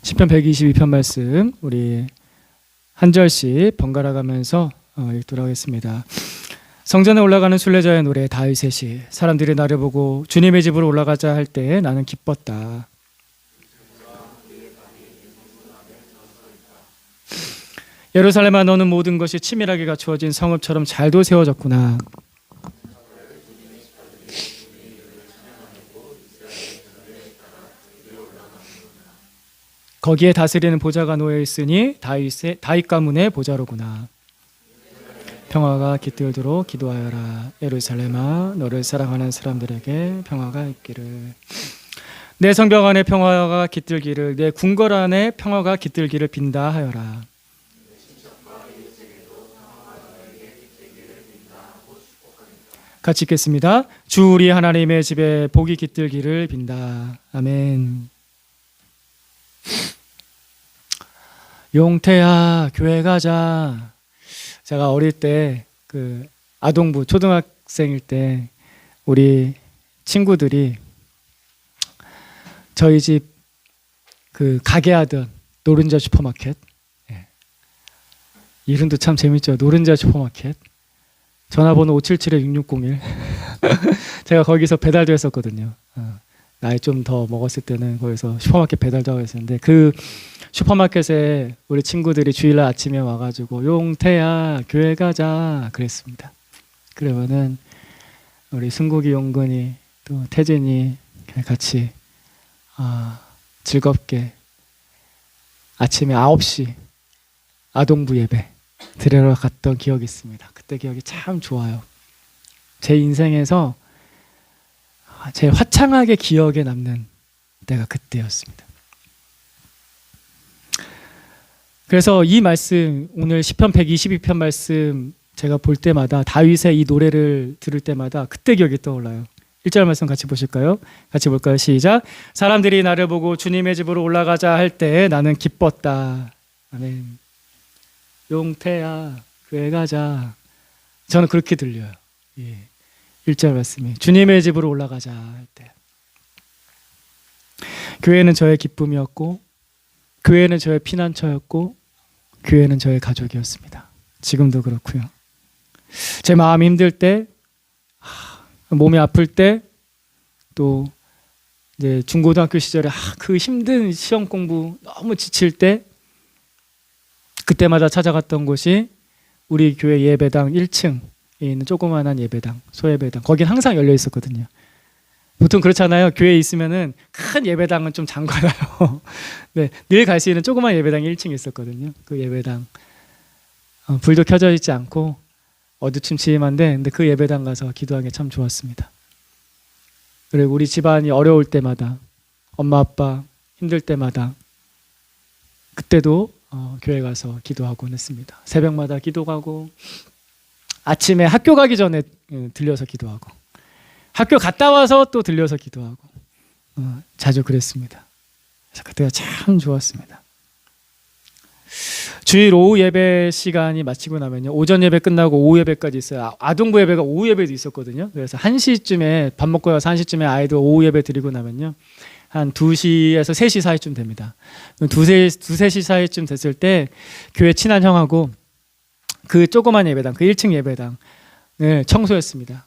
시편 122편 말씀 우리 한 절씩 번갈아 가면서 읽도록 하겠습니다. 성전에 올라가는 순례자의 노래 다윗의 시. 사람들이 나를 보고 주님의 집으로 올라가자 할 때 나는 기뻤다. 예루살렘아, 너는 모든 것이 치밀하게 갖추어진 성읍처럼 잘도 세워졌구나. 거기에 다스리는 보좌가 놓여 있으니 다윗 가문의 보좌로구나. 평화가 깃들도록 기도하여라. 예루살렘아, 너를 사랑하는 사람들에게 평화가 있기를. 내 성벽 안에 평화가 깃들기를, 내 궁궐 안에 평화가 깃들기를 빈다 하여라. 같이 읽겠습니다. 주 우리 하나님의 집에 복이 깃들기를 빈다. 아멘. 용태야, 교회 가자. 제가 어릴 때 아동부 초등학생일 때 우리 친구들이 저희 집 가게 하던 노른자 슈퍼마켓, 이름도 참 재밌죠. 노른자 슈퍼마켓. 전화번호 577-6601. 제가 거기서 배달도 했었거든요. 나이 좀 더 먹었을 때는 거기서 슈퍼마켓 배달도 하고 있었는데, 그 슈퍼마켓에 우리 친구들이 주일날 아침에 와가지고 용태야 교회 가자 그랬습니다. 그러면은 우리 승국이, 용근이, 또 태진이 같이 즐겁게 아침에 9시 아동부 예배 드리러 갔던 기억이 있습니다. 그때 기억이 참 좋아요. 제 인생에서 제일 화창하게 기억에 남는 때가 그때였습니다. 그래서 이 말씀, 오늘 시편 122편 말씀 제가 볼 때마다, 다윗의 이 노래를 들을 때마다 그때 기억이 떠올라요. 1절 말씀 같이 보실까요? 같이 볼까요? 시작. 사람들이 나를 보고 주님의 집으로 올라가자 할 때 나는 기뻤다. 아멘. 용태야 교회 가자. 저는 그렇게 들려요. 1절 말씀이 주님의 집으로 올라가자 할 때. 교회는 저의 기쁨이었고, 교회는 저의 피난처였고, 교회는 저의 가족이었습니다. 지금도 그렇고요. 제 마음이 힘들 때, 몸이 아플 때, 또 이제 중고등학교 시절에 그 힘든 시험 공부 너무 지칠 때, 그때마다 찾아갔던 곳이 우리 교회 예배당 1층에 있는 조그마한 예배당, 소예배당. 거긴 항상 열려 있었거든요. 보통 그렇잖아요. 교회에 있으면은 큰 예배당은 좀 잠가놔요. 네, 늘 갈 수 있는 조그만 예배당이 1층에 있었거든요. 그 예배당 불도 켜져 있지 않고 어두침침한데, 근데 그 예배당 가서 기도하기 참 좋았습니다. 그리고 우리 집안이 어려울 때마다, 엄마 아빠 힘들 때마다, 그때도 교회 가서 기도하곤 했습니다. 새벽마다 기도 가고, 아침에 학교 가기 전에 들려서 기도하고, 학교 갔다 와서 또 들려서 기도하고, 자주 그랬습니다. 그래서 그때가 참 좋았습니다. 주일 오후 예배 시간이 마치고 나면요, 오전 예배 끝나고 오후 예배까지 있어요. 아동부 예배가 오후 예배도 있었거든요. 그래서 1시쯤에 밥 먹고 와서 1시쯤에 아이들 오후 예배 드리고 나면요, 한 2시에서 3시 사이쯤 됩니다. 2-3시 사이쯤 됐을 때 교회 친한 형하고 그 조그만 예배당, 그 1층 예배당을 청소했습니다.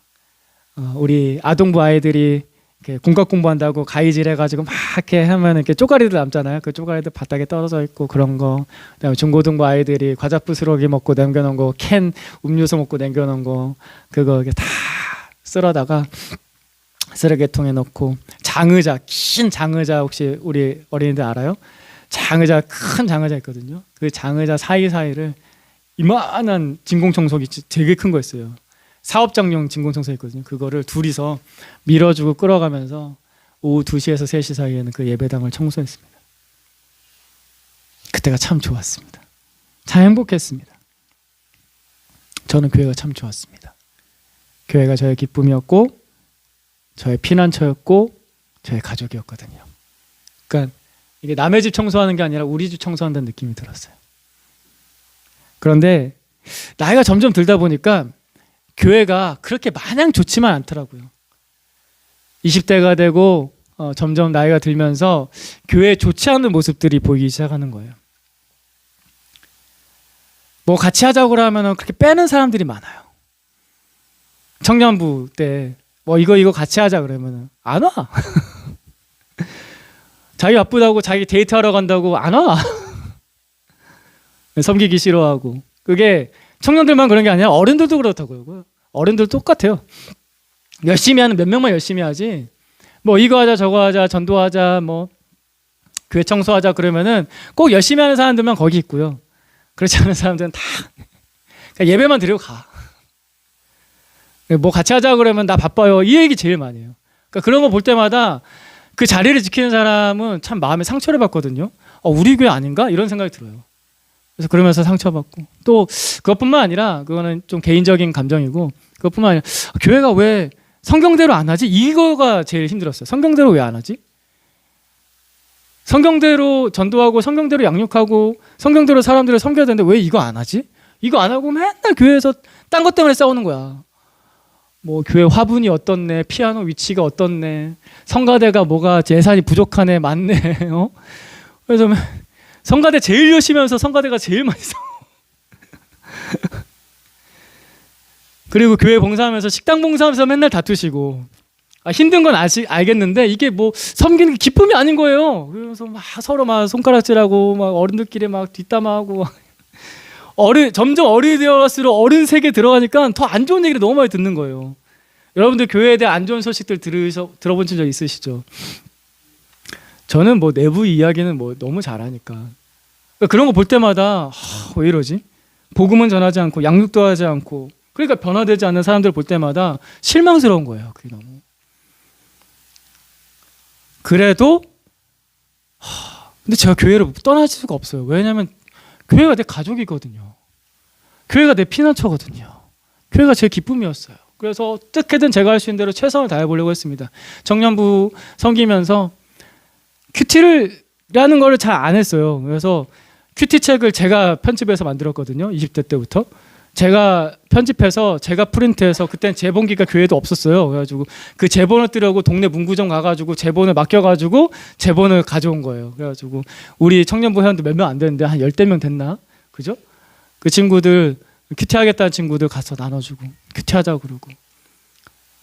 우리 아동부 아이들이 이렇게 공각 공부한다고 가위질 해가지고 막 이렇게 하면 이렇게 쪼가리들 남잖아요. 그 쪼가리들 바닥에 떨어져 있고 그런 거. 그다음에 중고등부 아이들이 과자 부스러기 먹고 남겨놓은 거, 캔 음료수 먹고 남겨놓은 거, 그거 이렇게 다 쓸어다가 쓰레기통에 넣고, 장의자, 긴 장의자, 혹시 우리 어린이들 알아요? 장의자, 큰 장의자 있거든요. 그 장의자 사이사이를 이만한 진공청소기 되게 큰 거 있어요. 사업장용 진공청소기 있거든요. 그거를 둘이서 밀어주고 끌어가면서 오후 2시에서 3시 사이에는 그 예배당을 청소했습니다. 그때가 참 좋았습니다. 참 행복했습니다. 저는 교회가 참 좋았습니다. 교회가 저의 기쁨이었고, 저의 피난처였고, 저의 가족이었거든요. 그러니까 이게 남의 집 청소하는 게 아니라 우리 집 청소한다는 느낌이 들었어요. 그런데 나이가 점점 들다 보니까 교회가 그렇게 마냥 좋지만 않더라고요. 20대가 되고 점점 나이가 들면서 교회에 좋지 않은 모습들이 보이기 시작하는 거예요. 뭐 같이 하자고 하면 그렇게 빼는 사람들이 많아요. 청년부 때 뭐 이거 같이 하자 그러면 안 와. 자기 바쁘다고 자기 데이트하러 간다고 안 와. 섬기기 싫어하고. 그게 청년들만 그런 게 아니라 어른들도 그렇다고요. 어른들 똑같아요. 열심히 하는 몇 명만 열심히 하지. 뭐 이거 하자 저거 하자 전도하자 뭐 교회 청소하자 그러면은 꼭 열심히 하는 사람들만 거기 있고요. 그렇지 않은 사람들은 다 그냥 예배만 드리고 가. 뭐 같이 하자 그러면 나 바빠요. 이 얘기 제일 많이 해요. 그러니까 그런 거 볼 때마다 그 자리를 지키는 사람은 참 마음에 상처를 받거든요. 우리 교회 아닌가? 이런 생각이 들어요. 그래서 그러면서 상처받고 또 그것뿐만 아니라 그거는 좀 개인적인 감정이고 그것뿐만 아니라 교회가 왜 성경대로 안 하지? 이거가 제일 힘들었어요. 성경대로 왜 안 하지? 성경대로 전도하고 성경대로 양육하고 성경대로 사람들을 섬겨야 되는데 왜 이거 안 하지? 이거 안 하고 맨날 교회에서 딴 것 때문에 싸우는 거야. 뭐 교회 화분이 어떻네, 피아노 위치가 어떻네, 성가대가 뭐가 예산이 부족하네, 많네. 그래서 성가대 제일 열심히 하면서 성가대가 제일 많이 싸워. 그리고 교회 봉사하면서 식당 봉사하면서 맨날 다투시고 힘든 건 알겠는데 이게 뭐 섬기는 게 기쁨이 아닌 거예요. 그래서 막 서로 막 손가락질하고 막 어른들끼리 막 뒷담화하고 점점 어른이 되어갈수록 어른 세계 들어가니까 더 안 좋은 얘기를 너무 많이 듣는 거예요. 여러분들 교회에 대한 안 좋은 소식들 들어본 적 있으시죠? 저는 뭐 내부 이야기는 뭐 너무 잘하니까 그런 거 볼 때마다 왜 이러지? 복음은 전하지 않고 양육도 하지 않고 그러니까 변화되지 않는 사람들 볼 때마다 실망스러운 거예요. 그게 너무. 그래도 근데 제가 교회를 떠날 수가 없어요. 왜냐하면 교회가 내 가족이거든요. 교회가 내 피난처거든요. 교회가 제 기쁨이었어요. 그래서 어떻게든 제가 할 수 있는 대로 최선을 다해보려고 했습니다. 청년부 섬기면서 큐티라는 거를 잘 안 했어요. 그래서 큐티 책을 제가 편집해서 만들었거든요. 20대 때부터. 제가 편집해서 제가 프린트해서 그때는 제본기가 교회도 없었어요. 그래가지고 그 제본을 뜨려고 동네 문구점 가가지고 제본을 맡겨가지고 제본을 가져온 거예요. 그래가지고 우리 청년부 회원들 몇 명 안 되는데 한 10명 됐나? 그죠? 그 친구들 큐티 하겠다는 친구들 가서 나눠주고 큐티 하자고 그러고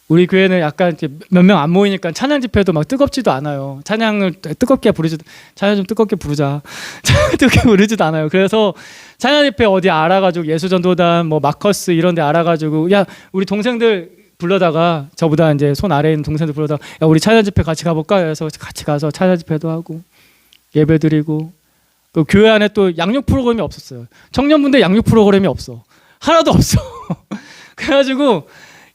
우리 교회는 약간 몇 명 안 모이니까 찬양 집회도 막 뜨겁지도 않아요. 찬양을 뜨겁게 부르지도 찬양 좀 뜨겁게 부르자. 뜨겁게 부르지도 않아요. 그래서 찬양 집회 어디 알아가지고 예수전도단 뭐 마커스 이런 데 알아가지고 야 우리 동생들 불러다가 저보다 이제 손 아래에 있는 동생들 불러다가 야 우리 찬양 집회 같이 가볼까? 그래서 같이 가서 찬양 집회도 하고 예배 드리고 그 교회 안에 또 양육 프로그램이 없었어요. 청년분들 양육 프로그램이 없어. 하나도 없어. 그래가지고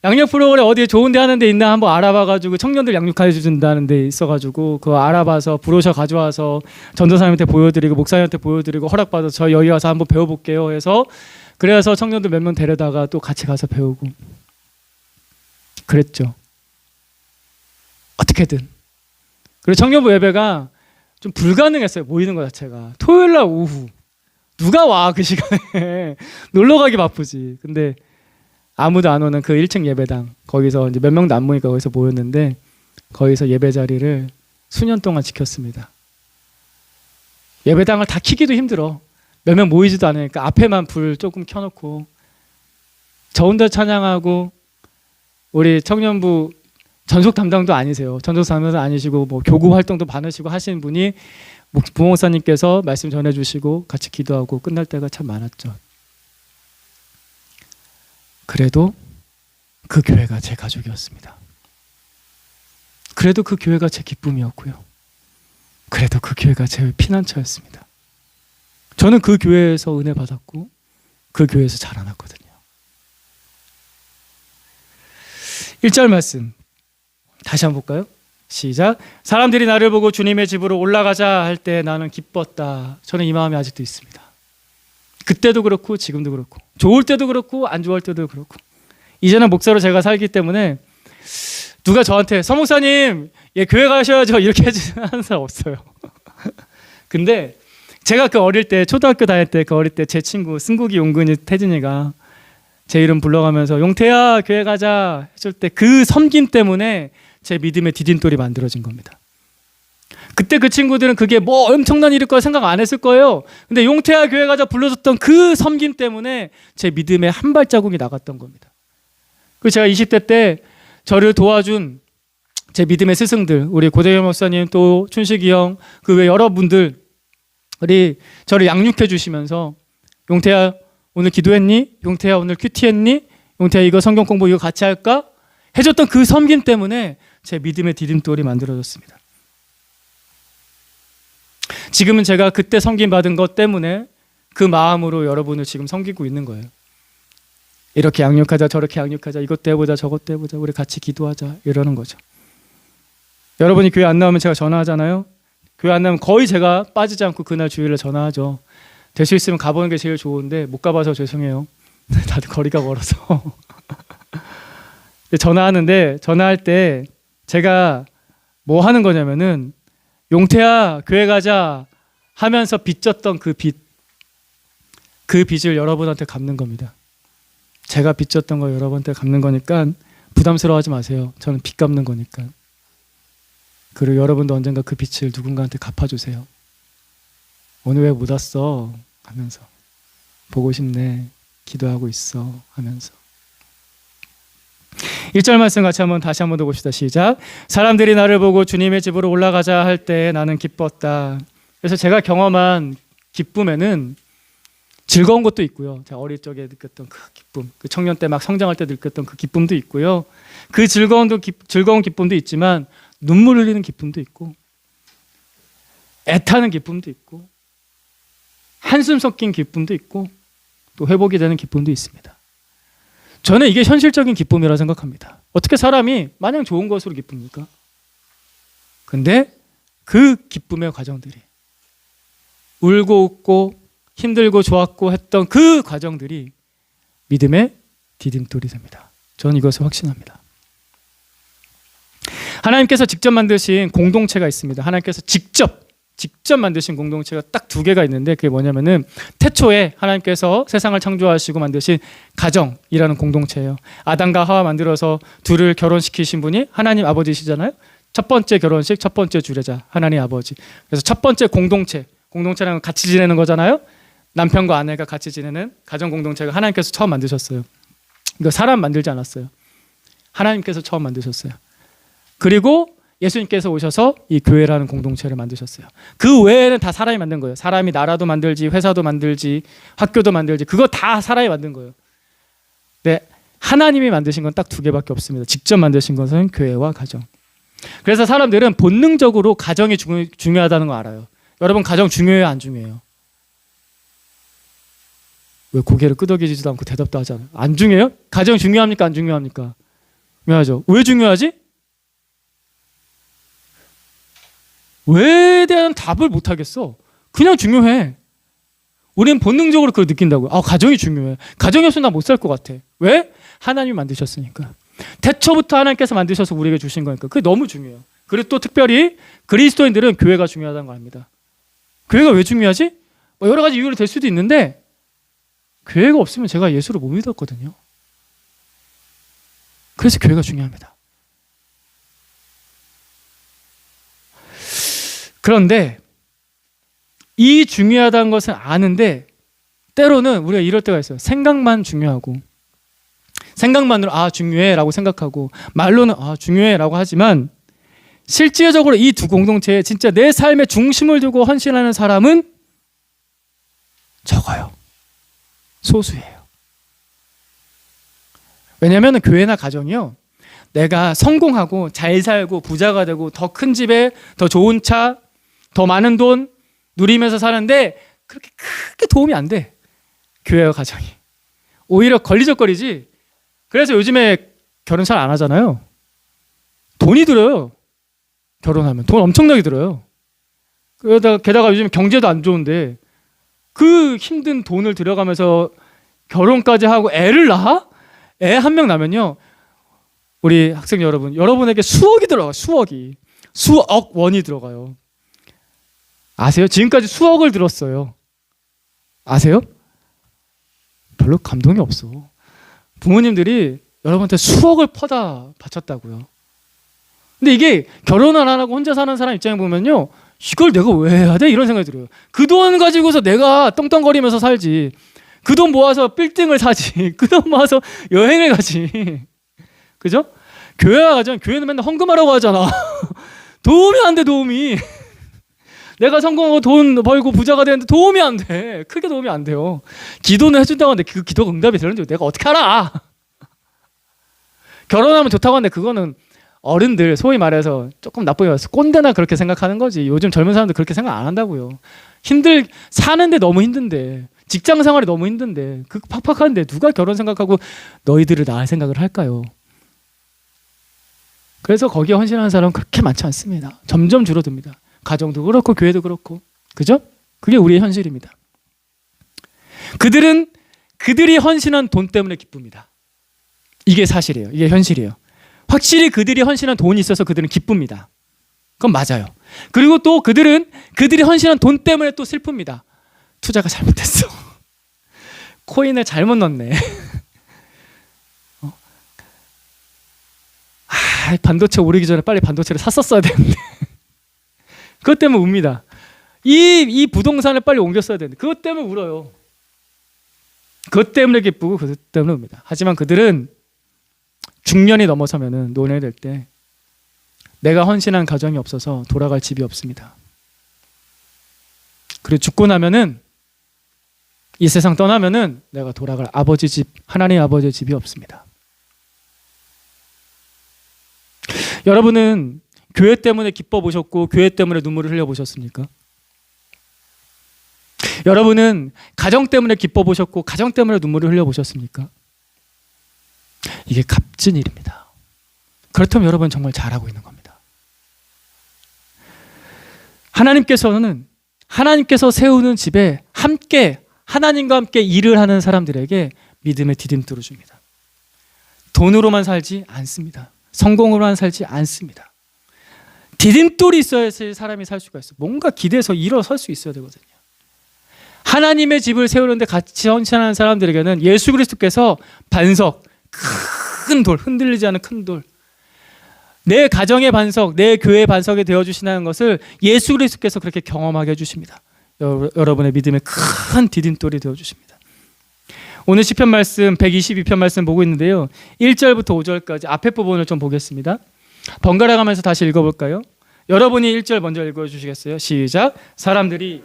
양육 프로그램 어디에 좋은 데 하는 데 있나 한번 알아봐가지고 청년들 양육해 준다는 데 있어가지고 그거 알아봐서 브로셔 가져와서 전도사님한테 보여드리고 목사님한테 보여드리고 허락받아서 저 여기 와서 한번 배워볼게요 해서 그래서 청년들 몇 명 데려다가 또 같이 가서 배우고 그랬죠. 어떻게든. 그리고 청년부 예배가 좀 불가능했어요. 모이는 것 자체가. 토요일날 오후 누가 와 그 시간에 놀러 가기 바쁘지. 근데 아무도 안 오는 그 1층 예배당 거기서 이제 몇 명도 안 모이니까 거기서 모였는데 거기서 예배 자리를 수년 동안 지켰습니다. 예배당을 다 켜기도 힘들어. 몇 명 모이지도 않으니까 앞에만 불 조금 켜놓고 저 혼자 찬양하고 우리 청년부 전속 담당도 아니세요. 전속 담당도 아니시고 뭐 교구 활동도 많으시고 하시는 분이 부목사님께서 말씀 전해주시고 같이 기도하고 끝날 때가 참 많았죠. 그래도 그 교회가 제 가족이었습니다. 그래도 그 교회가 제 기쁨이었고요. 그래도 그 교회가 제 피난처였습니다. 저는 그 교회에서 은혜 받았고 그 교회에서 자라났거든요. 1절 말씀 다시 한번 볼까요? 시작. 사람들이 나를 보고 주님의 집으로 올라가자 할 때 나는 기뻤다. 저는 이 마음이 아직도 있습니다. 그때도 그렇고 지금도 그렇고 좋을 때도 그렇고 안 좋을 때도 그렇고 이제는 목사로 제가 살기 때문에 누가 저한테 서목사님 교회 가셔야죠 이렇게 하는 사람 없어요. 근데 제가 그 어릴 때 초등학교 다닐 때 그 어릴 때 제 친구 승국이 용근이 태진이가 제 이름 불러가면서 용태야 교회 가자 해줄 때 그 섬김 때문에 제 믿음의 디딤돌이 만들어진 겁니다. 그때 그 친구들은 그게 뭐 엄청난 일일 거라 생각 안 했을 거예요. 근데 용태아 교회 가자 불러줬던 그 섬김 때문에 제 믿음에 한 발자국이 나갔던 겁니다. 그리고 제가 20대 때 저를 도와준 제 믿음의 스승들, 우리 고대현 목사님, 또 춘식이 형, 그 외 여러분들이 저를 양육해 주시면서 용태야 오늘 기도했니? 용태야 오늘 큐티했니? 용태야 이거 성경 공부 이거 같이 할까? 해줬던 그 섬김 때문에 제 믿음의 디딤돌이 만들어졌습니다. 지금은 제가 그때 섬김 받은 것 때문에 그 마음으로 여러분을 지금 섬기고 있는 거예요. 이렇게 양육하자 저렇게 양육하자 이것도 해보자 저것도 해보자 우리 같이 기도하자 이러는 거죠. 여러분이 교회 안 나오면 제가 전화하잖아요. 교회 안 나오면 거의 제가 빠지지 않고 그날 주일에 전화하죠. 될 수 있으면 가보는 게 제일 좋은데 못 가봐서 죄송해요. 다들 거리가 멀어서. 전화하는데 전화할 때 제가 뭐 하는 거냐면은 용태야 교회 가자 하면서 빚졌던 그 빚을 여러분한테 갚는 겁니다. 제가 빚졌던 거 여러분한테 갚는 거니까 부담스러워하지 마세요. 저는 빚 갚는 거니까. 그리고 여러분도 언젠가 그 빚을 누군가한테 갚아주세요. 오늘 왜 못 왔어? 하면서 보고 싶네. 기도하고 있어. 하면서 1절 말씀 같이 다시 한번 더 봅시다. 시작. 사람들이 나를 보고 주님의 집으로 올라가자 할 때 나는 기뻤다. 그래서 제가 경험한 기쁨에는 즐거운 것도 있고요. 제가 어릴 적에 느꼈던 그 기쁨, 그 청년 때 막 성장할 때 느꼈던 그 기쁨도 있고요. 그 즐거운 기쁨도 있지만 눈물 흘리는 기쁨도 있고 애타는 기쁨도 있고 한숨 섞인 기쁨도 있고 또 회복이 되는 기쁨도 있습니다. 저는 이게 현실적인 기쁨이라 생각합니다. 어떻게 사람이 마냥 좋은 것으로 기쁩니까? 근데 그 기쁨의 과정들이 울고 웃고 힘들고 좋았고 했던 그 과정들이 믿음의 디딤돌이 됩니다. 저는 이것을 확신합니다. 하나님께서 직접 만드신 공동체가 있습니다. 하나님께서 직접 만드신 공동체가 딱 두 개가 있는데 그게 뭐냐면은 태초에 하나님께서 세상을 창조하시고 만드신 가정이라는 공동체예요. 아담과 하와 만들어서 둘을 결혼시키신 분이 하나님 아버지시잖아요. 첫 번째 결혼식, 첫 번째 주례자 하나님 아버지. 그래서 첫 번째 공동체라는 건 같이 지내는 거잖아요. 남편과 아내가 같이 지내는 가정 공동체가 하나님께서 처음 만드셨어요. 이거 사람 만들지 않았어요. 하나님께서 처음 만드셨어요. 그리고 예수님께서 오셔서 이 교회라는 공동체를 만드셨어요. 그 외에는 다 사람이 만든 거예요. 사람이 나라도 만들지, 회사도 만들지, 학교도 만들지, 그거 다 사람이 만든 거예요. 네, 하나님이 만드신 건 딱 두 개밖에 없습니다. 직접 만드신 것은 교회와 가정. 그래서 사람들은 본능적으로 가정이 중요하다는 거 알아요. 여러분 가정 중요해요, 안 중요해요? 왜 고개를 끄덕이지도 않고 대답도 하지 않아요? 안 중요해요? 가정 중요합니까, 안 중요합니까? 중요하죠. 왜 중요하지? 왜에 대한 답을 못 하겠어. 그냥 중요해. 우리는 본능적으로 그걸 느낀다고요. 가정이 중요해. 가정이 없으면 나 못 살 것 같아. 왜? 하나님이 만드셨으니까. 태초부터 하나님께서 만드셔서 우리에게 주신 거니까. 그게 너무 중요해요. 그리고 또 특별히 그리스도인들은 교회가 중요하다는 걸 압니다. 교회가 왜 중요하지? 여러 가지 이유로 될 수도 있는데 교회가 없으면 제가 예수를 못 믿었거든요. 그래서 교회가 중요합니다. 그런데 이 중요하다는 것은 아는데 때로는 우리가 이럴 때가 있어요. 생각만 중요하고 생각만으로 중요해라고 생각하고 말로는 중요해라고 하지만 실질적으로 이 두 공동체에 진짜 내 삶의 중심을 두고 헌신하는 사람은 적어요. 소수예요. 왜냐하면 교회나 가정이요. 내가 성공하고 잘 살고 부자가 되고 더 큰 집에 더 좋은 차 더 많은 돈 누리면서 사는데 그렇게 크게 도움이 안 돼. 교회와 가정이. 오히려 걸리적거리지. 그래서 요즘에 결혼 잘 안 하잖아요. 돈이 들어요. 결혼하면. 돈 엄청나게 들어요. 게다가 요즘 경제도 안 좋은데 그 힘든 돈을 들여가면서 결혼까지 하고 애를 낳아? 애 한 명 낳으면요. 우리 학생 여러분에게 수억이 들어가요. 수억 원이 들어가요. 아세요? 지금까지 수억을 들었어요. 아세요? 별로 감동이 없어. 부모님들이 여러분한테 수억을 퍼다 바쳤다고요. 근데 이게 결혼 안 하고 혼자 사는 사람 입장에 보면요, 이걸 내가 왜 해야 돼? 이런 생각이 들어요. 그 돈 가지고서 내가 떵떵거리면서 살지. 그 돈 모아서 빌딩을 사지. 그 돈 모아서 여행을 가지. 그죠? 교회 가잖아. 교회는 맨날 헌금하라고 하잖아. 도움이 안 돼, 도움이. 내가 성공하고 돈 벌고 부자가 되는데 도움이 안 돼. 크게 도움이 안 돼요. 기도는 해준다고 하는데 그 기도가 응답이 되는지 내가 어떻게 알아? 결혼하면 좋다고 하는데 그거는 어른들, 소위 말해서 조금 나쁘게 말해서 꼰대나 그렇게 생각하는 거지. 요즘 젊은 사람들 그렇게 생각 안 한다고요. 사는데 너무 힘든데, 직장 생활이 너무 힘든데, 그 팍팍한데 누가 결혼 생각하고 너희들을 낳을 생각을 할까요? 그래서 거기에 헌신하는 사람은 그렇게 많지 않습니다. 점점 줄어듭니다. 가정도 그렇고 교회도 그렇고. 그죠? 그게 우리의 현실입니다. 그들이 헌신한 돈 때문에 기쁩니다. 이게 사실이에요. 이게 현실이에요. 확실히 그들이 헌신한 돈이 있어서 그들은 기쁩니다. 그건 맞아요. 그리고 또 그들이 헌신한 돈 때문에 또 슬픕니다. 투자가 잘못됐어. 코인을 잘못 넣었네. 반도체 오르기 전에 빨리 반도체를 샀었어야 되는데. 그것 때문에 웁니다. 이 부동산을 빨리 옮겼어야 되는데 그것 때문에 울어요. 그것 때문에 기쁘고 그것 때문에 웁니다. 하지만 그들은 중년이 넘어서면은 노년이 될 때 내가 헌신한 가정이 없어서 돌아갈 집이 없습니다. 그리고 죽고 나면은 이 세상 떠나면은 내가 돌아갈 아버지 집, 하나님 아버지의 집이 없습니다. 여러분은 교회 때문에 기뻐 보셨고 교회 때문에 눈물을 흘려 보셨습니까? 여러분은 가정 때문에 기뻐 보셨고 가정 때문에 눈물을 흘려 보셨습니까? 이게 값진 일입니다. 그렇다면 여러분 정말 잘하고 있는 겁니다. 하나님께서 세우는 집에 하나님과 함께 일을 하는 사람들에게 믿음의 디딤돌을 줍니다. 돈으로만 살지 않습니다. 성공으로만 살지 않습니다. 디딤돌이 있어야지 사람이 살 수가 있어요. 뭔가 기대서 일어설 수 있어야 되거든요. 하나님의 집을 세우는데 같이 헌신하는 사람들에게는 예수 그리스도께서 반석, 큰 돌, 흔들리지 않는 큰 돌, 내 가정의 반석, 내 교회의 반석이 되어주시는 것을 예수 그리스도께서 그렇게 경험하게 해주십니다. 여러분의 믿음의 큰 디딤돌이 되어주십니다. 오늘 시편 말씀 122편 말씀 보고 있는데요, 1절부터 5절까지 앞에 부분을 좀 보겠습니다. 번갈아 가면서 다시 읽어볼까요? 여러분이 1절 먼저 읽어주시겠어요? 시작. 사람들이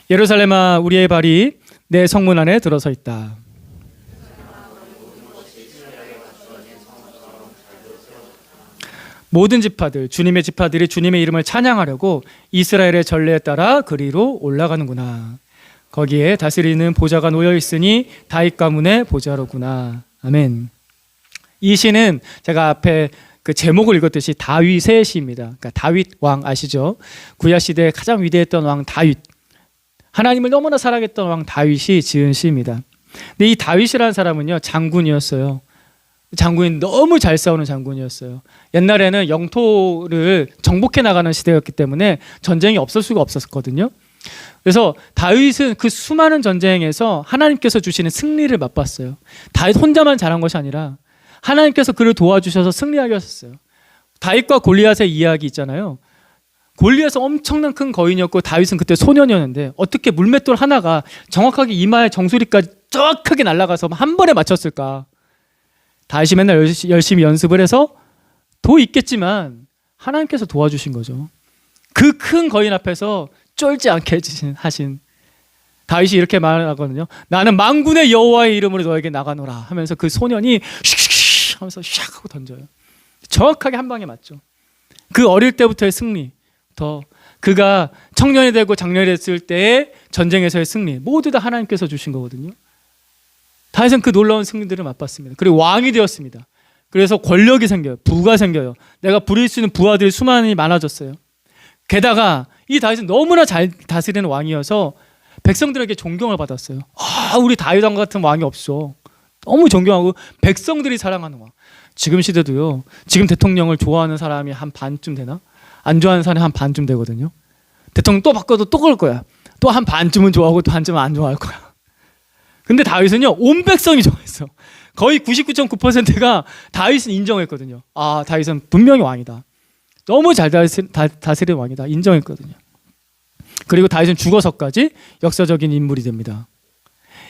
예루살렘아 우리의 발이 내 성문 안에 들어서 있다. 모든 지파들, 주님의 지파들이 주님의 이름을 찬양하려고 이스라엘의 전례에 따라 그리로 올라가는구나. 거기에 다스리는 보좌가 놓여 있으니 다윗 가문의 보좌로구나. 아멘. 이 시는 제가 앞에 그 제목을 읽었듯이 다윗의 시입니다. 그러니까 다윗 왕 아시죠? 구약 시대에 가장 위대했던 왕 다윗, 하나님을 너무나 사랑했던 왕 다윗이 지은 시입니다. 근데 이 다윗이라는 사람은요, 장군이었어요. 장군이 너무 잘 싸우는 장군이었어요. 옛날에는 영토를 정복해 나가는 시대였기 때문에 전쟁이 없을 수가 없었거든요. 그래서 다윗은 그 수많은 전쟁에서 하나님께서 주시는 승리를 맛봤어요. 다윗 혼자만 잘한 것이 아니라 하나님께서 그를 도와주셔서 승리하게 하셨어요. 다윗과 골리앗의 이야기 있잖아요. 골리앗은 엄청난 큰 거인이었고 다윗은 그때 소년이었는데 어떻게 물맷돌 하나가 정확하게 이마의 정수리까지 정확하게 날아가서 한 번에 맞췄을까? 다윗이 맨날 열심히 연습을 해서 도 있겠지만 하나님께서 도와주신 거죠. 그 큰 거인 앞에서 쫄지 않게 하신 다윗이 이렇게 말하거든요. 나는 만군의 여호와의 이름으로 너에게 나가노라 하면서 그 소년이 슉슉슉 하면서 샥 하고 던져요. 정확하게 한 방에 맞죠. 그 어릴 때부터의 승리, 그가 청년이 되고 장년이 됐을 때의 전쟁에서의 승리, 모두 다 하나님께서 주신 거거든요. 다윗은 그 놀라운 승리들을 맛봤습니다. 그리고 왕이 되었습니다. 그래서 권력이 생겨요. 부가 생겨요. 내가 부릴 수 있는 부하들이 수많이 많아졌어요. 게다가 이 다윗은 너무나 잘 다스리는 왕이어서 백성들에게 존경을 받았어요. 우리 다윗 왕 같은 왕이 없어. 너무 존경하고 백성들이 사랑하는 왕. 지금 시대도요, 지금 대통령을 좋아하는 사람이 한 반쯤 되나? 안 좋아하는 사람이 한 반쯤 되거든요. 대통령 또 바꿔도 또 그럴 거야. 또 한 반쯤은 좋아하고 또 반쯤은 안 좋아할 거야. 근데 다윗은요, 온 백성이 좋아했어. 거의 99.9%가 다윗은 인정했거든요. 아, 다윗은 분명히 왕이다. 너무 잘 다스리는 왕이다. 인정했거든요. 그리고 다윗은 죽어서까지 역사적인 인물이 됩니다.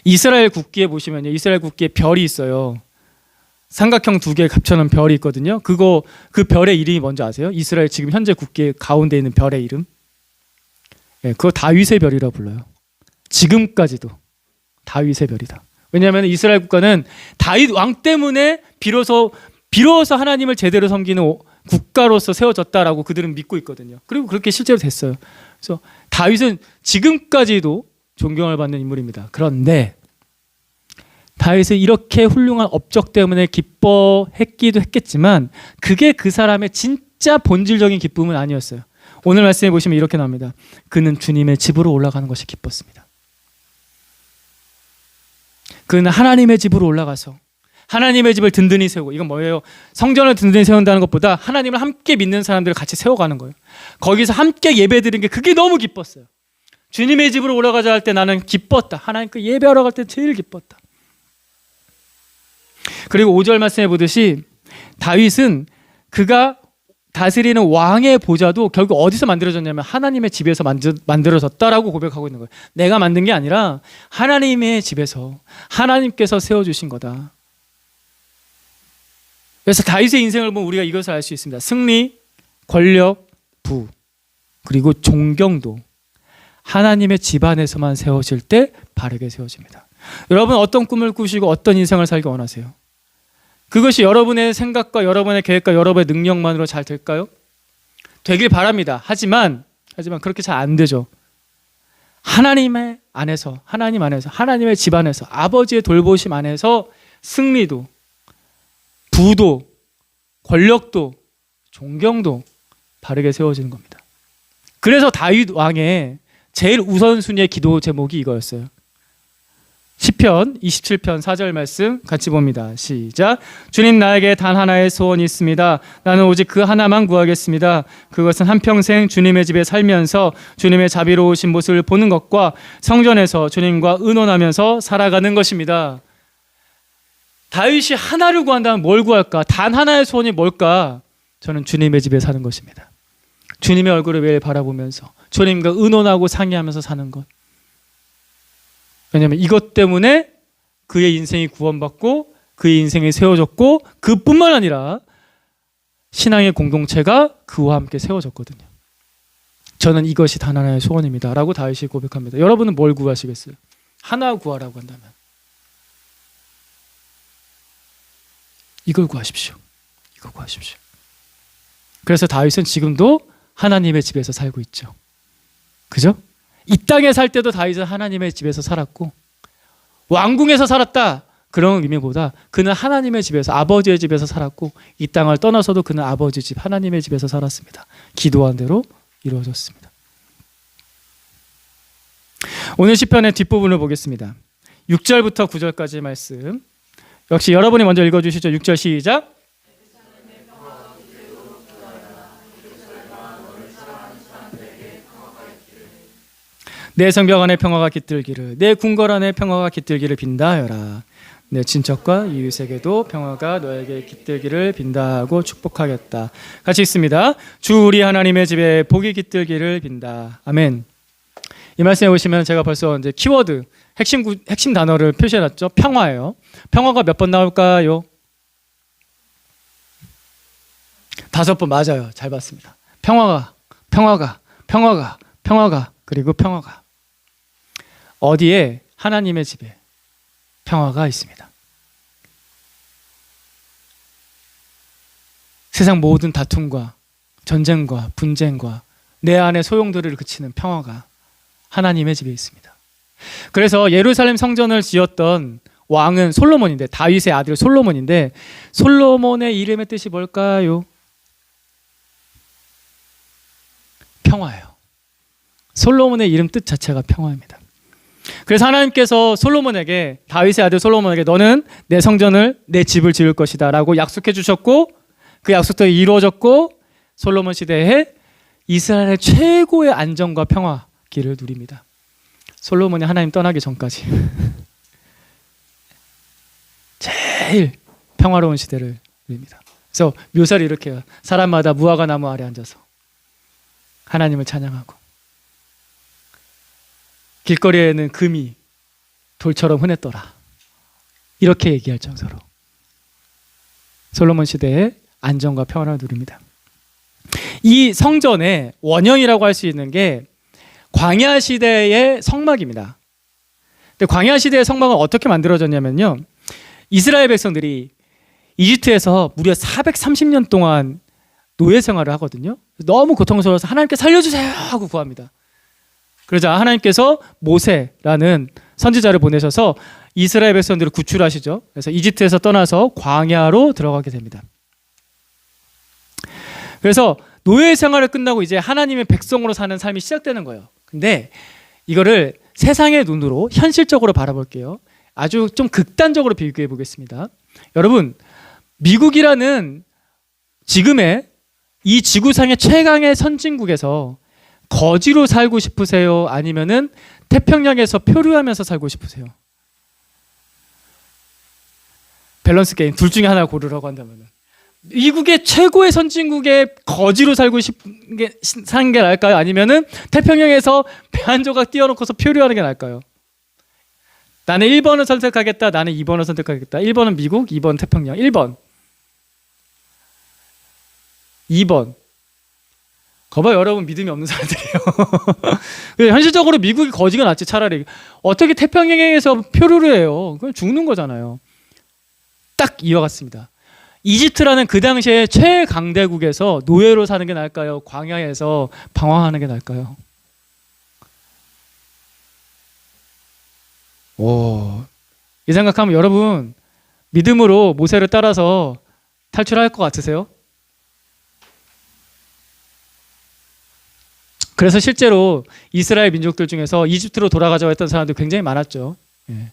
이스라엘 국기에 보시면요, 이스라엘 국기에 별이 있어요. 삼각형 2개 합쳐놓은 별이 있거든요. 그 별의 이름이 뭔지 아세요? 이스라엘 지금 현재 국기 가운데 있는 별의 이름? 네, 그거 다윗의 별이라고 불러요. 지금까지도 다윗의 별이다. 왜냐하면 이스라엘 국가는 다윗 왕 때문에 비로소 하나님을 제대로 섬기는 국가로서 세워졌다라고 그들은 믿고 있거든요. 그리고 그렇게 실제로 됐어요. 그래서 다윗은 지금까지도 존경을 받는 인물입니다. 그런데 다윗은 이렇게 훌륭한 업적 때문에 기뻐했기도 했겠지만 그게 그 사람의 진짜 본질적인 기쁨은 아니었어요. 오늘 말씀해 보시면 이렇게 나옵니다. 그는 주님의 집으로 올라가는 것이 기뻤습니다. 그는 하나님의 집으로 올라가서 하나님의 집을 든든히 세우고, 이건 뭐예요? 성전을 든든히 세운다는 것보다 하나님을 함께 믿는 사람들을 같이 세워가는 거예요. 거기서 함께 예배드리는 게 그게 너무 기뻤어요. 주님의 집으로 올라가자 할 때 나는 기뻤다. 하나님께 예배하러 갈 때 제일 기뻤다. 그리고 5절 말씀해 보듯이 다윗은 그가 다스리는 왕의 보좌도 결국 어디서 만들어졌냐면 하나님의 집에서 만들어졌다라고 고백하고 있는 거예요. 내가 만든 게 아니라 하나님의 집에서 하나님께서 세워주신 거다. 그래서 다윗의 인생을 보면 우리가 이것을 알 수 있습니다. 승리, 권력, 부, 그리고 존경도 하나님의 집 안에서만 세워질 때 바르게 세워집니다. 여러분 어떤 꿈을 꾸시고 어떤 인생을 살기 원하세요? 그것이 여러분의 생각과 여러분의 계획과 여러분의 능력만으로 잘 될까요? 되길 바랍니다. 하지만 그렇게 잘 안 되죠. 하나님 안에서 하나님의 집 안에서 아버지의 돌보심 안에서 승리도, 부도, 권력도, 존경도 바르게 세워지는 겁니다. 그래서 다윗 왕의 제일 우선순위의 기도 제목이 이거였어요. 시편 27편 4절 말씀 같이 봅니다. 시작. 주님, 나에게 단 하나의 소원이 있습니다. 나는 오직 그 하나만 구하겠습니다. 그것은 한평생 주님의 집에 살면서 주님의 자비로우신 모습을 보는 것과 성전에서 주님과 의논하면서 살아가는 것입니다. 다윗이 하나를 구한다면 뭘 구할까? 단 하나의 소원이 뭘까? 저는 주님의 집에 사는 것입니다. 주님의 얼굴을 매일 바라보면서 주님과 의논하고 상의하면서 사는 것. 왜냐하면 이것 때문에 그의 인생이 구원받고 그의 인생이 세워졌고, 그뿐만 아니라 신앙의 공동체가 그와 함께 세워졌거든요. 저는 이것이 단 하나의 소원입니다 라고 다윗이 고백합니다. 여러분은 뭘 구하시겠어요? 하나 구하라고 한다면 이걸 구하십시오. 이걸 구하십시오. 그래서 다윗은 지금도 하나님의 집에서 살고 있죠. 그죠? 이 땅에 살 때도 다윗은 하나님의 집에서 살았고, 왕궁에서 살았다 그런 의미보다 그는 하나님의 집에서, 아버지의 집에서 살았고, 이 땅을 떠나서도 그는 아버지 집 하나님의 집에서 살았습니다. 기도한 대로 이루어졌습니다. 오늘 시편의 뒷부분을 보겠습니다. 6절부터 9절까지의 말씀, 역시 여러분이 먼저 읽어주시죠. 6절 시작. 내 성벽 안에 평화가 깃들기를, 내 궁궐 안에 평화가 깃들기를 빈다하여라. 내 친척과 이웃에게도 평화가 너에게 깃들기를 빈다하고 축복하겠다. 같이 읽습니다. 주 우리 하나님의 집에 복이 깃들기를 빈다. 아멘. 이 말씀에 보시면 제가 벌써 이제 키워드, 핵심 단어를 표시해놨죠. 평화예요. 평화가 몇 번 나올까요? 5번 맞아요. 잘 봤습니다. 평화가 그리고 평화가. 어디에? 하나님의 집에 평화가 있습니다. 세상 모든 다툼과 전쟁과 분쟁과 내 안의 소용돌이를 그치는 평화가 하나님의 집에 있습니다. 그래서 예루살렘 성전을 지었던 왕은 솔로몬인데, 다윗의 아들 솔로몬인데, 솔로몬의 이름의 뜻이 뭘까요? 평화예요. 솔로몬의 이름 뜻 자체가 평화입니다. 그래서 하나님께서 솔로몬에게, 다윗의 아들 솔로몬에게 너는 내 성전을, 내 집을 지을 것이다 라고 약속해 주셨고, 그 약속도 이루어졌고, 솔로몬 시대에 이스라엘의 최고의 안정과 평화기를 누립니다. 솔로몬이 하나님 떠나기 전까지 제일 평화로운 시대를 누립니다. 그래서 묘사를 이렇게 해요. 사람마다 무화과 나무 아래 앉아서 하나님을 찬양하고, 길거리에는 금이 돌처럼 흔했더라. 이렇게 얘기할 정도로 솔로몬 시대의 안정과 평화를 누립니다. 이 성전의 원형이라고 할 수 있는 게 광야 시대의 성막입니다. 근데 광야 시대의 성막은 어떻게 만들어졌냐면요, 이스라엘 백성들이 이집트에서 무려 430년 동안 노예 생활을 하거든요. 너무 고통스러워서 하나님께 살려주세요 하고 구합니다. 그러자 하나님께서 모세라는 선지자를 보내셔서 이스라엘 백성들을 구출하시죠. 그래서 이집트에서 떠나서 광야로 들어가게 됩니다. 그래서 노예 생활을 끝나고 이제 하나님의 백성으로 사는 삶이 시작되는 거예요. 근데 이거를 세상의 눈으로 현실적으로 바라볼게요. 아주 좀 극단적으로 비교해 보겠습니다. 여러분, 미국이라는 지금의 이 지구상의 최강의 선진국에서 거지로 살고 싶으세요? 아니면은 태평양에서 표류하면서 살고 싶으세요? 밸런스 게임 둘 중에 하나 고르라고 한다면은 미국의 최고의 선진국에 거지로 살고 사는 게 나을까요? 아니면은 태평양에서 배 한 조각 띄워놓고서 표류하는 게 나을까요? 나는 1번을 선택하겠다. 나는 2번을 선택하겠다. 1번은 미국, 2번 태평양. 1번. 2번. 거봐, 여러분 믿음이 없는 사람들이에요. 현실적으로 미국이 거지가 낫지. 차라리 어떻게 태평양에서 표류를 해요? 그건 죽는 거잖아요. 딱 이어갔습니다. 이집트라는 그 당시에 최강대국에서 노예로 사는 게 나을까요? 광야에서 방황하는 게 나을까요? 이 생각하면 여러분 믿음으로 모세를 따라서 탈출할 것 같으세요? 그래서 실제로 이스라엘 민족들 중에서 이집트로 돌아가자고 했던 사람들 굉장히 많았죠. 예.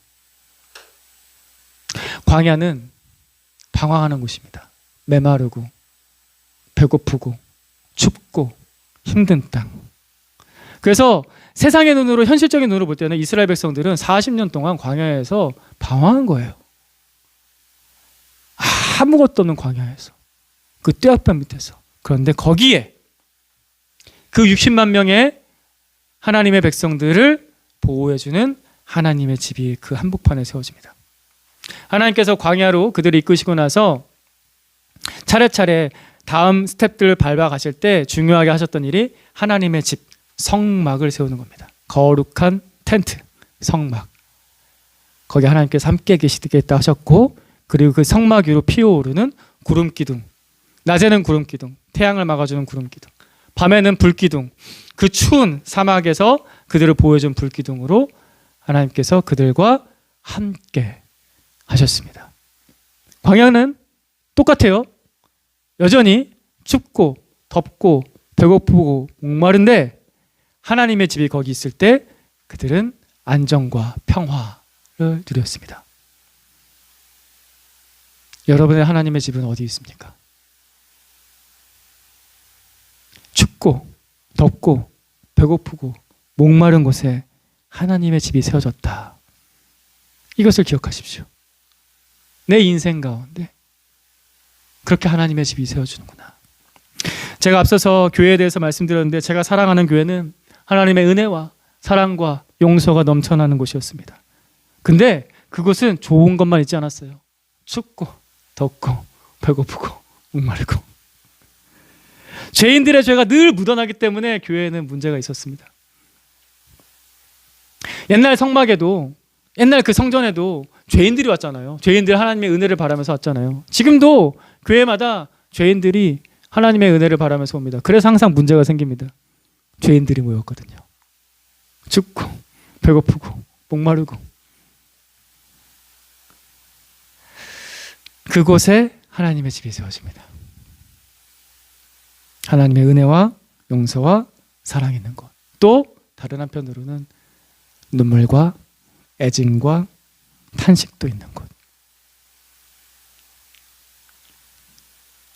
광야는 방황하는 곳입니다. 메마르고 배고프고 춥고 힘든 땅. 그래서 세상의 눈으로, 현실적인 눈으로 볼 때는 이스라엘 백성들은 40년 동안 광야에서 방황한 거예요. 아무것도 없는 광야에서, 그 뙤약볕 밑에서. 그런데 거기에 그 60만 명의 하나님의 백성들을 보호해주는 하나님의 집이 그 한복판에 세워집니다. 하나님께서 광야로 그들을 이끄시고 나서 차례차례 다음 스텝들을 밟아가실 때 중요하게 하셨던 일이 하나님의 집, 성막을 세우는 겁니다. 거룩한 텐트, 성막. 거기 하나님께서 함께 계시겠다 하셨고, 그리고 그 성막 위로 피어오르는 구름기둥, 낮에는 구름기둥, 태양을 막아주는 구름기둥, 밤에는 불기둥, 그 추운 사막에서 그들을 보호해준 불기둥으로 하나님께서 그들과 함께 하셨습니다. 광야는 똑같아요. 여전히 춥고 덥고 배고프고 목마른데 하나님의 집이 거기 있을 때 그들은 안정과 평화를 누렸습니다. 여러분의 하나님의 집은 어디 있습니까? 춥고 덥고 배고프고 목마른 곳에 하나님의 집이 세워졌다. 이것을 기억하십시오. 내 인생 가운데 그렇게 하나님의 집이 세워주는구나. 제가 앞서서 교회에 대해서 말씀드렸는데, 제가 사랑하는 교회는 하나님의 은혜와 사랑과 용서가 넘쳐나는 곳이었습니다. 근데 그곳은 좋은 것만 있지 않았어요. 춥고 덥고 배고프고 목마르고 죄인들의 죄가 늘 묻어나기 때문에 교회에는 문제가 있었습니다. 옛날 성막에도, 옛날 그 성전에도 죄인들이 왔잖아요. 죄인들 하나님의 은혜를 바라면서 왔잖아요. 지금도 교회마다 죄인들이 하나님의 은혜를 바라면서 옵니다. 그래서 항상 문제가 생깁니다. 죄인들이 모였거든요. 춥고 배고프고 목마르고. 그곳에 하나님의 집이 세워집니다. 하나님의 은혜와 용서와 사랑이 있는 곳. 또 다른 한편으로는 눈물과 애증과 탄식도 있는 곳.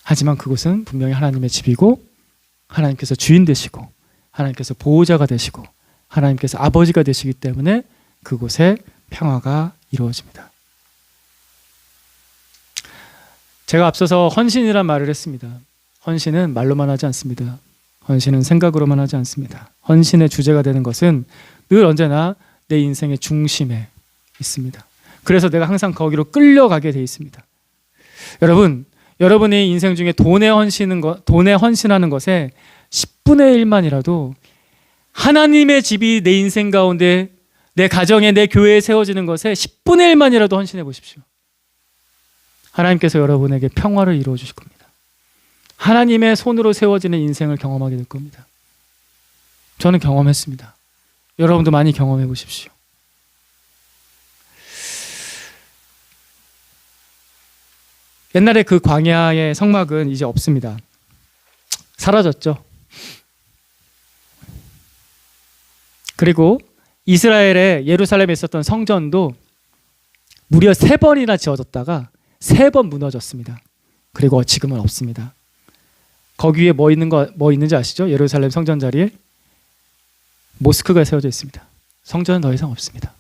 하지만 그곳은 분명히 하나님의 집이고, 하나님께서 주인 되시고, 하나님께서 보호자가 되시고, 하나님께서 아버지가 되시기 때문에 그곳에 평화가 이루어집니다. 제가 앞서서 헌신이란 말을 했습니다. 헌신은 말로만 하지 않습니다. 헌신은 생각으로만 하지 않습니다. 헌신의 주제가 되는 것은 늘 언제나 내 인생의 중심에 있습니다. 그래서 내가 항상 거기로 끌려가게 돼 있습니다. 여러분의 인생 중에 돈에 헌신하는 것에 10분의 1만이라도 하나님의 집이 내 인생 가운데, 내 가정에, 내 교회에 세워지는 것에 10분의 1만이라도 헌신해 보십시오. 하나님께서 여러분에게 평화를 이루어 주실 겁니다. 하나님의 손으로 세워지는 인생을 경험하게 될 겁니다. 저는 경험했습니다. 여러분도 많이 경험해 보십시오. 옛날에 그 광야의 성막은 이제 없습니다. 사라졌죠. 그리고 이스라엘의 예루살렘에 있었던 성전도 무려 3번이나 지어졌다가 3번 무너졌습니다. 그리고 지금은 없습니다. 거기 위에 뭐 있는지 아시죠? 예루살렘 성전 자리에 모스크가 세워져 있습니다. 성전은 더 이상 없습니다.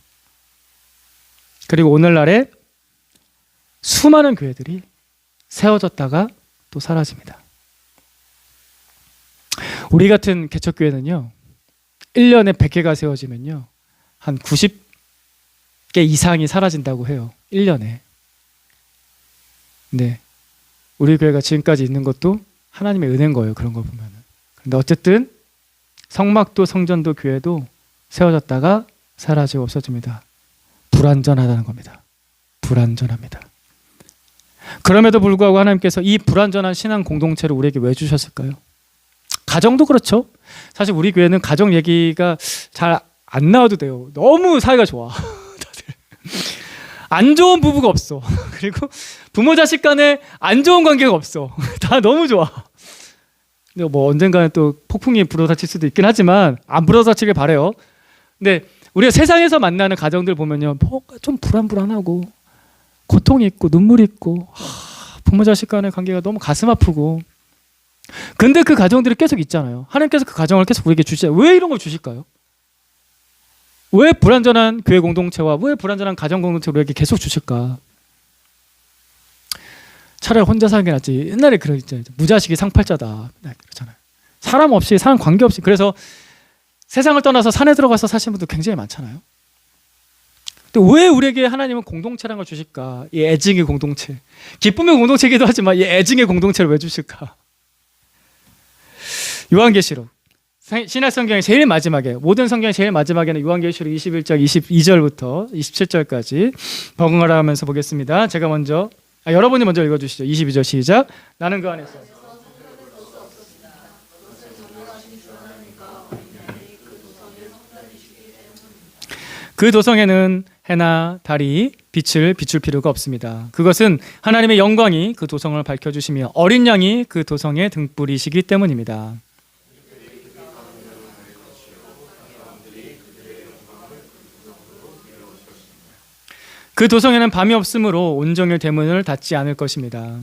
그리고 오늘날에 수많은 교회들이 세워졌다가 또 사라집니다. 우리 같은 개척교회는요, 1년에 100개가 세워지면요, 한 90개 이상이 사라진다고 해요. 1년에. 네, 우리 교회가 지금까지 있는 것도 하나님의 은혜인 거예요. 그런 거 보면은. 근데 어쨌든 성막도 성전도 교회도 세워졌다가 사라지고 없어집니다. 불완전하다는 겁니다. 불완전합니다. 그럼에도 불구하고 하나님께서 이 불완전한 신앙 공동체를 우리에게 왜 주셨을까요? 가정도 그렇죠. 사실 우리 교회는 가정 얘기가 잘 안 나와도 돼요. 너무 사이가 좋아. 다들. 안 좋은 부부가 없어. 그리고 부모 자식 간에 안 좋은 관계가 없어. 다 너무 좋아. 근데 뭐 언젠가는 또 폭풍이 불어닥칠 수도 있긴 하지만 안 불어닥치길 바래요. 근데 우리가 세상에서 만나는 가정들 보면요, 뭔가 좀 불안불안하고 고통이 있고 눈물이 있고 부모 자식 간의 관계가 너무 가슴 아프고, 근데 그 가정들이 계속 있잖아요. 하나님께서 그 가정을 계속 우리에게 주시잖아요. 왜 이런 걸 주실까요? 왜 불완전한 교회 공동체와 왜 불완전한 가정 공동체를 우리에게 계속 주실까? 차라리 혼자 사는 게 낫지. 옛날에 그러잖아요. 무자식이 상팔자다 그러잖아요. 사람 없이, 사람 관계 없이. 그래서 세상을 떠나서 산에 들어가서 사시는 분도 굉장히 많잖아요. 근데 왜 우리에게 하나님은 공동체라는 걸 주실까? 이 애증의 공동체. 기쁨의 공동체이기도 하지만 이 애증의 공동체를 왜 주실까? 요한계시록. 신약 성경의 제일 마지막에, 모든 성경의 제일 마지막에는 요한계시록 21장 22절부터 27절까지 번갈아 가면서 보겠습니다. 제가 먼저, 여러분이 먼저 읽어주시죠. 22절 시작. 나는 그 안에서 그 도성에는 해나 달이 빛을 비출 필요가 없습니다. 그것은 하나님의 영광이 그 도성을 밝혀주시며 어린 양이 그 도성의 등불이시기 때문입니다. 그 도성에는 밤이 없으므로 온종일 대문을 닫지 않을 것입니다.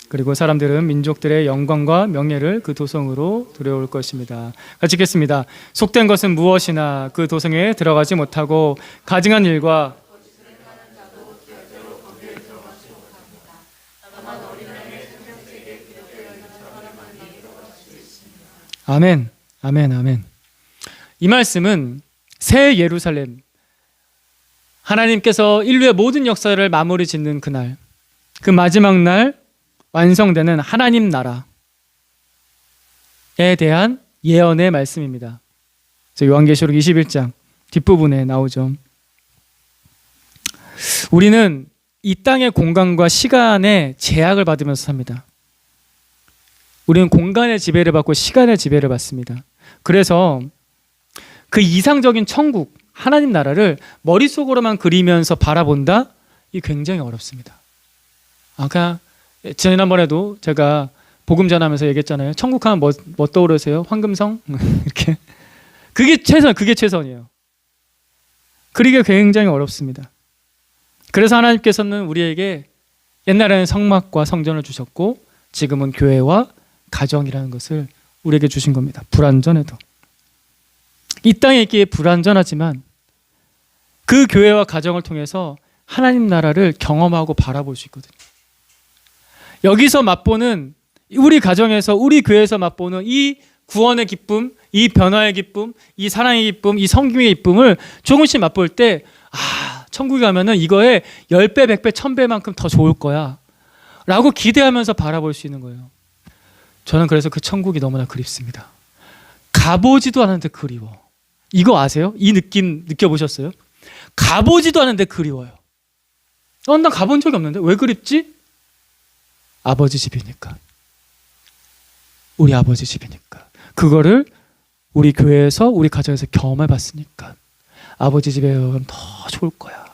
그리고 사람들은 민족들의 영광과 명예를 그 도성으로 들여올 것입니다. 같이 읽겠습니다. 속된 것은 무엇이나 그 도성에 들어가지 못하고 가증한 일과 아멘, 아멘, 아멘. 이 말씀은 새 예루살렘, 하나님께서 인류의 모든 역사를 마무리 짓는 그날, 그 마지막 날 완성되는 하나님 나라에 대한 예언의 말씀입니다. 요한계시록 21장 뒷부분에 나오죠. 우리는 이 땅의 공간과 시간의 제약을 받으면서 삽니다. 우리는 공간의 지배를 받고 시간의 지배를 받습니다. 그래서 그 이상적인 천국, 하나님 나라를 머릿속으로만 그리면서 바라본다? 이 굉장히 어렵습니다. 아까 지난번에도 제가 복음 전하면서 얘기했잖아요. 천국 하면 뭐 떠오르세요? 황금성? 이렇게. 그게 최선이에요. 그리기가 굉장히 어렵습니다. 그래서 하나님께서는 우리에게 옛날에는 성막과 성전을 주셨고 지금은 교회와 가정이라는 것을 우리에게 주신 겁니다. 불완전해도. 이 땅에 있기에 불완전하지만 그 교회와 가정을 통해서 하나님 나라를 경험하고 바라볼 수 있거든요. 여기서 맛보는, 우리 가정에서, 우리 교회에서 맛보는 이 구원의 기쁨, 이 변화의 기쁨, 이 사랑의 기쁨, 이 성김의 기쁨을 조금씩 맛볼 때, 천국에 가면은 이거에 10배, 100배, 1000배만큼 더 좋을 거야 라고 기대하면서 바라볼 수 있는 거예요. 저는 그래서 그 천국이 너무나 그립습니다. 가보지도 않았는데 그리워. 이거 아세요? 이 느낌 느껴보셨어요? 가보지도 않았는데 그리워요. 난 가본 적이 없는데 왜 그립지? 아버지 집이니까. 우리 아버지 집이니까. 그거를 우리 교회에서, 우리 가정에서 경험해 봤으니까 아버지 집에 가면 더 좋을 거야.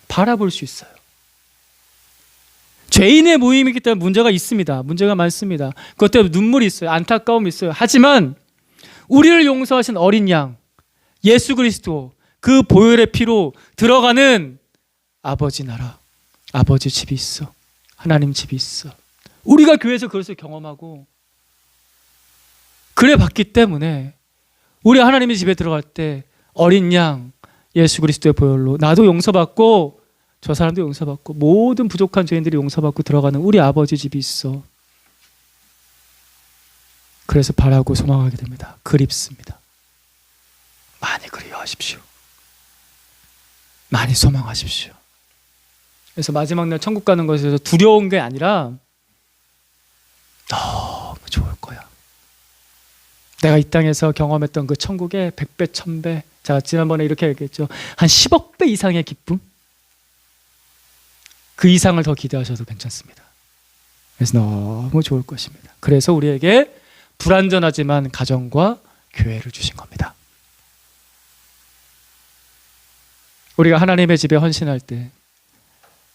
바라볼 수 있어요. 죄인의 모임이기 때문에 문제가 있습니다. 문제가 많습니다. 그것 때문에 눈물이 있어요. 안타까움이 있어요. 하지만 우리를 용서하신 어린 양 예수 그리스도, 그 보혈의 피로 들어가는 아버지 나라, 아버지 집이 있어. 하나님 집이 있어. 우리가 교회에서 그것을 경험하고 그래 봤기 때문에 우리 하나님의 집에 들어갈 때 어린 양 예수 그리스도의 보혈로 나도 용서받고 저 사람도 용서받고 모든 부족한 죄인들이 용서받고 들어가는 우리 아버지 집이 있어. 그래서 바라고 소망하게 됩니다. 그립습니다. 많이 그리워하십시오. 많이 소망하십시오. 그래서 마지막 날 천국 가는 것에서 두려운 게 아니라 너무 좋을 거야. 내가 이 땅에서 경험했던 그 천국의 100배, 1000배, 자 지난번에 이렇게 얘기했죠. 한 10억 배 이상의 기쁨? 그 이상을 더 기대하셔도 괜찮습니다. 그래서 너무 좋을 것입니다. 그래서 우리에게 불완전하지만 가정과 교회를 주신 겁니다. 우리가 하나님의 집에 헌신할 때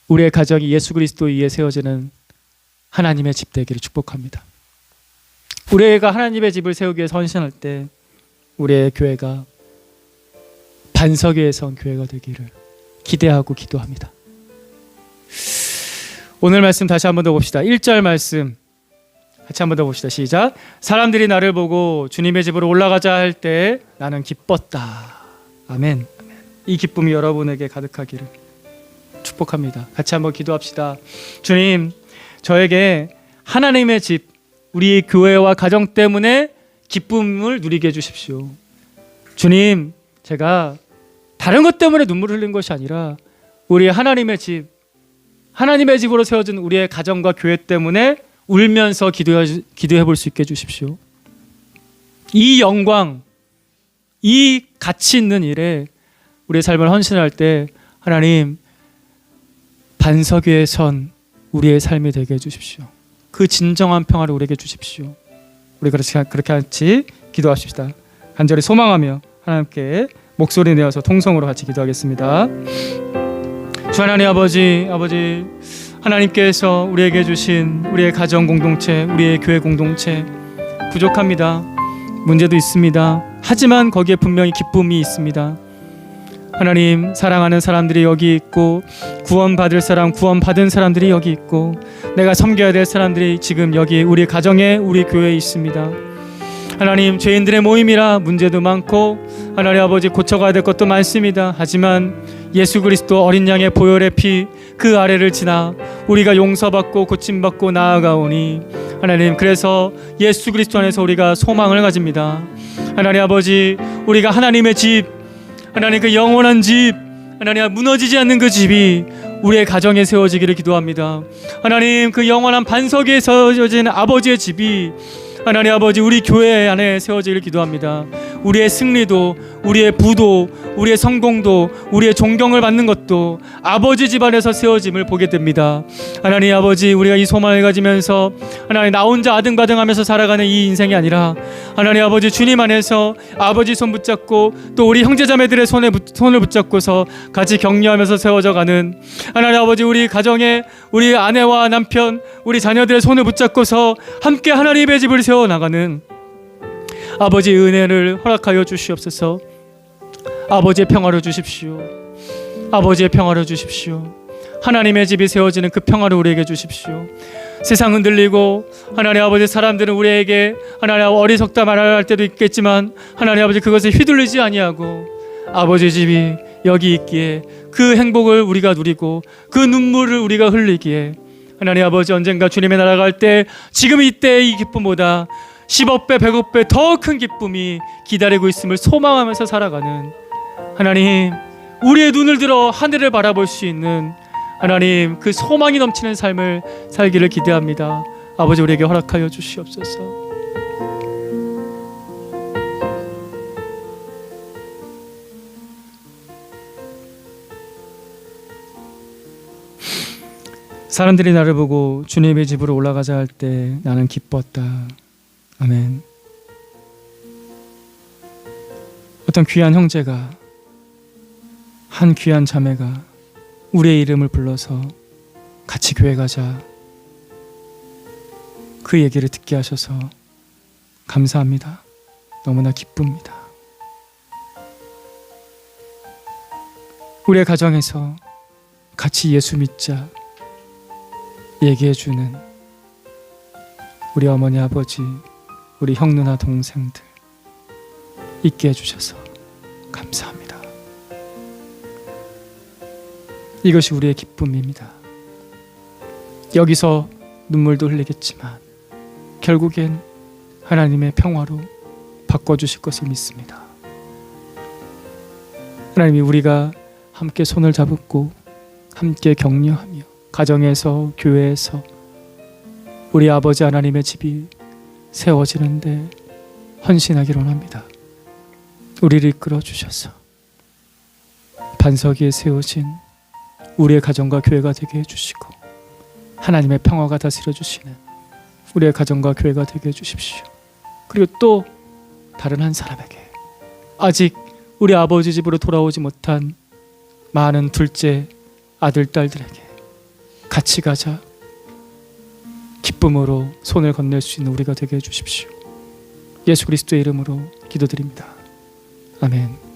우리의 가정이 예수 그리스도 위에 세워지는 하나님의 집 되기를 축복합니다. 우리가 하나님의 집을 세우기 위해서 헌신할 때 우리의 교회가 반석 위에 선 교회가 되기를 기대하고 기도합니다. 오늘 말씀 다시 한번 더 봅시다. 1절 말씀 같이 한번 더 봅시다. 시작. 사람들이 나를 보고 주님의 집으로 올라가자 할 때 나는 기뻤다. 아멘. 이 기쁨이 여러분에게 가득하기를 축복합니다. 같이 한번 기도합시다. 주님, 저에게 하나님의 집, 우리 교회와 가정 때문에 기쁨을 누리게 해주십시오. 주님, 제가 다른 것 때문에 눈물을 흘린 것이 아니라 우리 하나님의 집, 하나님의 집으로 세워진 우리의 가정과 교회 때문에 울면서 기도해 볼 수 있게 해주십시오. 이 영광, 이 가치 있는 일에 우리의 삶을 헌신할 때 하나님 반석 위에 선 우리의 삶이 되게 해주십시오. 그 진정한 평화를 우리에게 주십시오. 우리 그렇게 같이 기도하십시다. 간절히 소망하며 하나님께 목소리 내어서 통성으로 같이 기도하겠습니다. 주 하나님 아버지 하나님께서 우리에게 주신 우리의 가정 공동체, 우리의 교회 공동체 부족합니다. 문제도 있습니다. 하지만 거기에 분명히 기쁨이 있습니다. 하나님, 사랑하는 사람들이 여기 있고 구원받을 사람, 구원받은 사람들이 여기 있고 내가 섬겨야 될 사람들이 지금 여기 우리 가정에, 우리 교회에 있습니다. 하나님, 죄인들의 모임이라 문제도 많고 하나님 아버지 고쳐가야 될 것도 많습니다. 하지만 예수 그리스도 어린 양의 보혈의 피 그 아래를 지나 우리가 용서받고 고침받고 나아가오니 하나님, 그래서 예수 그리스도 안에서 우리가 소망을 가집니다. 하나님 아버지, 우리가 하나님의 집, 하나님 그 영원한 집, 하나님 무너지지 않는 그 집이 우리의 가정에 세워지기를 기도합니다. 하나님, 그 영원한 반석에 세워진 아버지의 집이 하나님 아버지 우리 교회 안에 세워지기를 기도합니다. 우리의 승리도, 우리의 부도, 우리의 성공도, 우리의 존경을 받는 것도 아버지 집안에서 세워짐을 보게 됩니다. 하나님 아버지, 우리가 이 소망을 가지면서 하나님 나 혼자 아등바등하면서 살아가는 이 인생이 아니라 하나님 아버지 주님 안에서 아버지 손 붙잡고 또 우리 형제자매들의 손을 붙잡고서 같이 격려하면서 세워져가는 하나님 아버지, 우리 가정에 우리 아내와 남편, 우리 자녀들의 손을 붙잡고서 함께 하나님의 집을 세워나가는 아버지의 은혜를 허락하여 주시옵소서. 아버지의 평화를 주십시오. 아버지의 평화를 주십시오. 하나님의 집이 세워지는 그 평화를 우리에게 주십시오. 세상 흔들리고 하나님 아버지 사람들은 우리에게 하나님 어리석다 말할 때도 있겠지만 하나님 아버지 그것에 휘둘리지 아니하고 아버지 집이 여기 있기에 그 행복을 우리가 누리고 그 눈물을 우리가 흘리기에 하나님 아버지, 언젠가 주님의 나라 갈 때 지금 이때의 이 기쁨보다 10억 배, 100억 배 더 큰 기쁨이 기다리고 있음을 소망하면서 살아가는 하나님, 우리의 눈을 들어 하늘을 바라볼 수 있는 하나님, 그 소망이 넘치는 삶을 살기를 기대합니다. 아버지, 우리에게 허락하여 주시옵소서. 사람들이 나를 보고 주님의 집으로 올라가자 할 때 나는 기뻤다. 아멘. 어떤 귀한 형제가, 한 귀한 자매가 우리의 이름을 불러서 같이 교회 가자, 그 얘기를 듣게 하셔서 감사합니다. 너무나 기쁩니다. 우리의 가정에서 같이 예수 믿자 얘기해주는 우리 어머니, 아버지, 우리 형, 누나, 동생들 있게 해주셔서 감사합니다. 이것이 우리의 기쁨입니다. 여기서 눈물도 흘리겠지만 결국엔 하나님의 평화로 바꿔주실 것을 믿습니다. 하나님이 우리가 함께 손을 잡고 함께 격려하며 가정에서, 교회에서 우리 아버지 하나님의 집이 세워지는데 헌신하기를 원합니다. 우리를 이끌어 주셔서 반석 위에 세워진 우리의 가정과 교회가 되게 해주시고 하나님의 평화가 다스려 주시는 우리의 가정과 교회가 되게 해주십시오. 그리고 또 다른 한 사람에게, 아직 우리 아버지 집으로 돌아오지 못한 많은 둘째 아들, 딸들에게 같이 가자 기쁨으로 손을 건넬 수 있는 우리가 되게 해주십시오. 예수 그리스도의 이름으로 기도드립니다. 아멘.